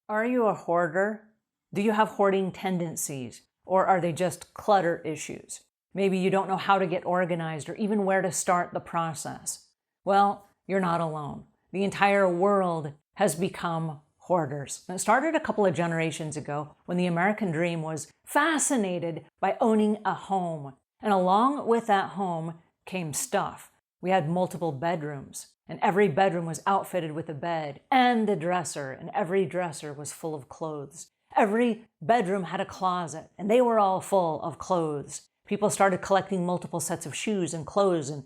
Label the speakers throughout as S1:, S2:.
S1: Are you a hoarder? Do you have hoarding tendencies? Or are they just clutter issues? Maybe you don't know how to get organized or even where to start the process. Well, you're not alone. The entire world has become hoarders. And it started a couple of generations ago when the American dream was fascinated by owning a home. And along with that home came stuff. We had multiple bedrooms, and every bedroom was outfitted with a bed and a dresser, and every dresser was full of clothes. Every bedroom had a closet, and they were all full of clothes. People started collecting multiple sets of shoes and clothes and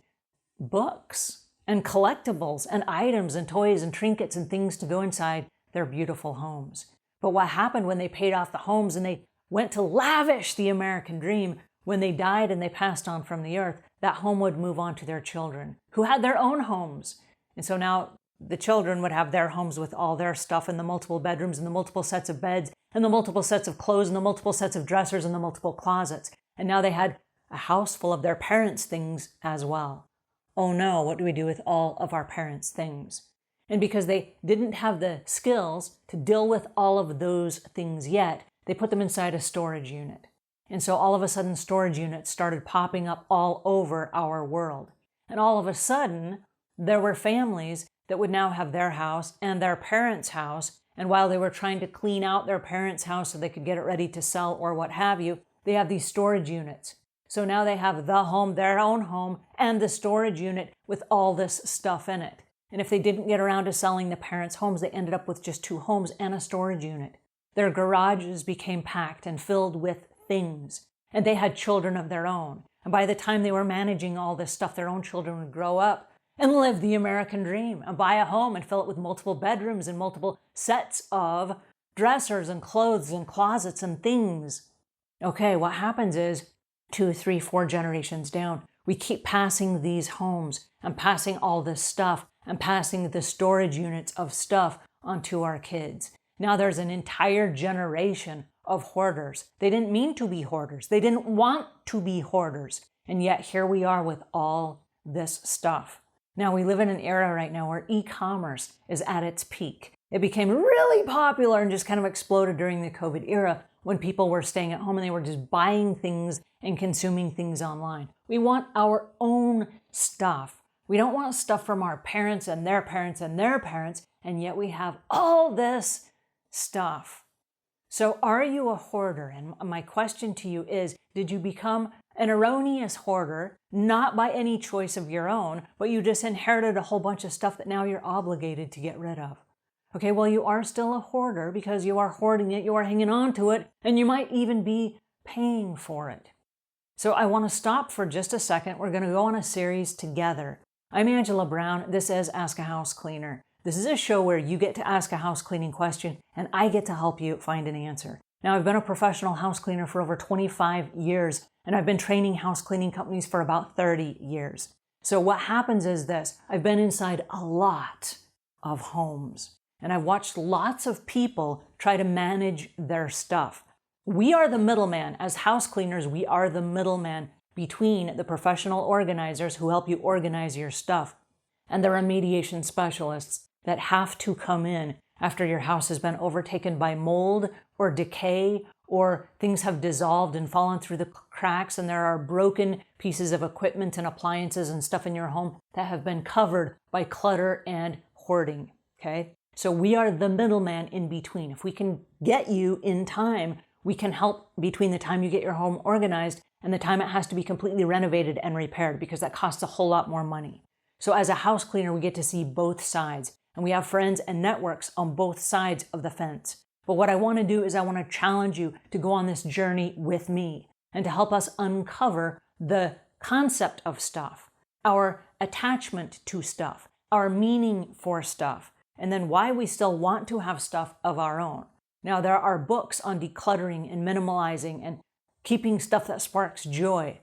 S1: books and collectibles and items and toys and trinkets and things to go inside their beautiful homes. But what happened when they paid off the homes and they went to lavish the American dream, when they died and they passed on from the earth, that home would move on to their children, who had their own homes. And so now the children would have their homes with all their stuff and the multiple bedrooms and the multiple sets of beds and the multiple sets of clothes and the multiple sets of dressers and the multiple closets. And now they had a house full of their parents' things as well. Oh no, what do we do with all of our parents' things? And because they didn't have the skills to deal with all of those things yet, they put them inside a storage unit. And so all of a sudden, storage units started popping up all over our world. And all of a sudden, there were families that would now have their house and their parents' house. And while they were trying to clean out their parents' house so they could get it ready to sell or what have you, they have these storage units. So now they have the home, their own home, and the storage unit with all this stuff in it. And if they didn't get around to selling the parents' homes, they ended up with just 2 homes and a storage unit. Their garages became packed and filled with things, and they had children of their own. And by the time they were managing all this stuff, their own children would grow up and live the American dream and buy a home and fill it with multiple bedrooms and multiple sets of dressers and clothes and closets and things. Okay, what happens is 2, 3, 4 generations down, we keep passing these homes and passing all this stuff and passing the storage units of stuff onto our kids. Now there's an entire generation of hoarders. They didn't mean to be hoarders. They didn't want to be hoarders. And yet here we are with all this stuff. Now we live in an era right now where e-commerce is at its peak. It became really popular and just kind of exploded during the COVID era when people were staying at home and they were just buying things and consuming things online. We want our own stuff. We don't want stuff from our parents and their parents and their parents, and yet we have all this stuff. So are you a hoarder? And my question to you is, did you become an erroneous hoarder, not by any choice of your own, but you just inherited a whole bunch of stuff that now you're obligated to get rid of? Okay, well, you are still a hoarder because you are hoarding it, you are hanging on to it, and you might even be paying for it. So I want to stop for just a second. We're going to go on a series together. I'm Angela Brown. This is Ask a House Cleaner. This is a show where you get to ask a house cleaning question and I get to help you find an answer. Now, I've been a professional house cleaner for over 25 years, and I've been training house cleaning companies for about 30 years. So what happens is this: I've been inside a lot of homes, and I've watched lots of people try to manage their stuff. We are the middleman. As house cleaners, we are the middleman between the professional organizers who help you organize your stuff and the remediation specialists that have to come in after your house has been overtaken by mold or decay, or things have dissolved and fallen through the cracks and there are broken pieces of equipment and appliances and stuff in your home that have been covered by clutter and hoarding, okay? So we are the middleman in between. If we can get you in time, we can help between the time you get your home organized and the time it has to be completely renovated and repaired, because that costs a whole lot more money. So as a house cleaner, we get to see both sides, and we have friends and networks on both sides of the fence. But what I want to do is I want to challenge you to go on this journey with me and to help us uncover the concept of stuff, our attachment to stuff, our meaning for stuff, and then why we still want to have stuff of our own. Now, there are books on decluttering and minimalizing and keeping stuff that sparks joy.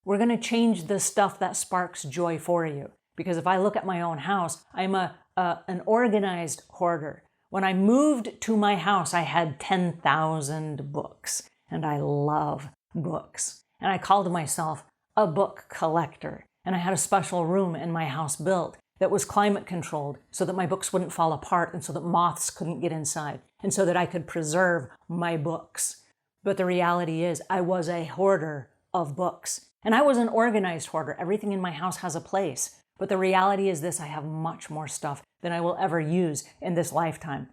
S1: We're going to change the stuff that sparks joy for you. Because if I look at my own house, I'm an organized hoarder. When I moved to my house, I had 10,000 books, and I love books. And I called myself a book collector. And I had a special room in my house built that was climate controlled so that my books wouldn't fall apart and so that moths couldn't get inside and so that I could preserve my books. But the reality is I was a hoarder of books. And I was an organized hoarder. Everything in my house has a place. But the reality is this: I have much more stuff than I will ever use in this lifetime.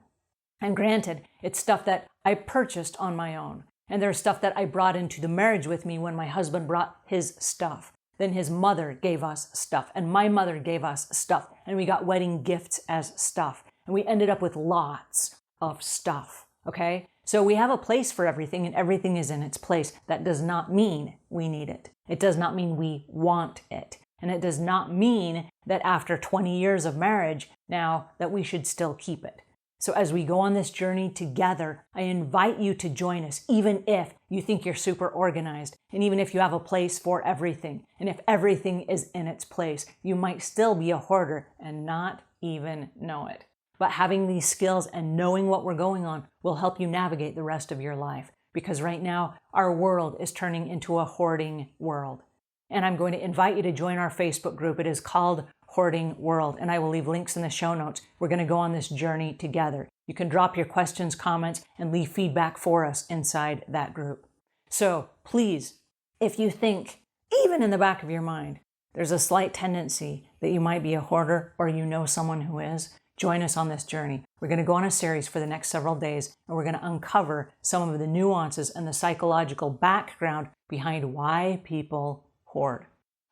S1: And granted, it's stuff that I purchased on my own. And there's stuff that I brought into the marriage with me when my husband brought his stuff. Then his mother gave us stuff, and my mother gave us stuff, and we got wedding gifts as stuff. And we ended up with lots of stuff, okay? So we have a place for everything, and everything is in its place. That does not mean we need it. It does not mean we want it. And it does not mean that after 20 years of marriage now that we should still keep it. So as we go on this journey together, I invite you to join us, even if you think you're super organized, and even if you have a place for everything, and if everything is in its place, you might still be a hoarder and not even know it. But having these skills and knowing what we're going on will help you navigate the rest of your life, because right now our world is turning into a hoarding world. And I'm going to invite you to join our Facebook group. It is called Hoarding World, and I will leave links in the show notes. We're going to go on this journey together. You can drop your questions, comments, and leave feedback for us inside that group. So please, if you think, even in the back of your mind, there's a slight tendency that you might be a hoarder or you know someone who is, join us on this journey. We're going to go on a series for the next several days, and we're going to uncover some of the nuances and the psychological background behind why people hoard.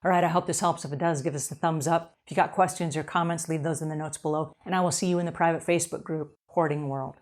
S1: All right, I hope this helps. If it does, give us a thumbs up. If you got questions or comments, leave those in the notes below, and I will see you in the private Facebook group, Hoarding World.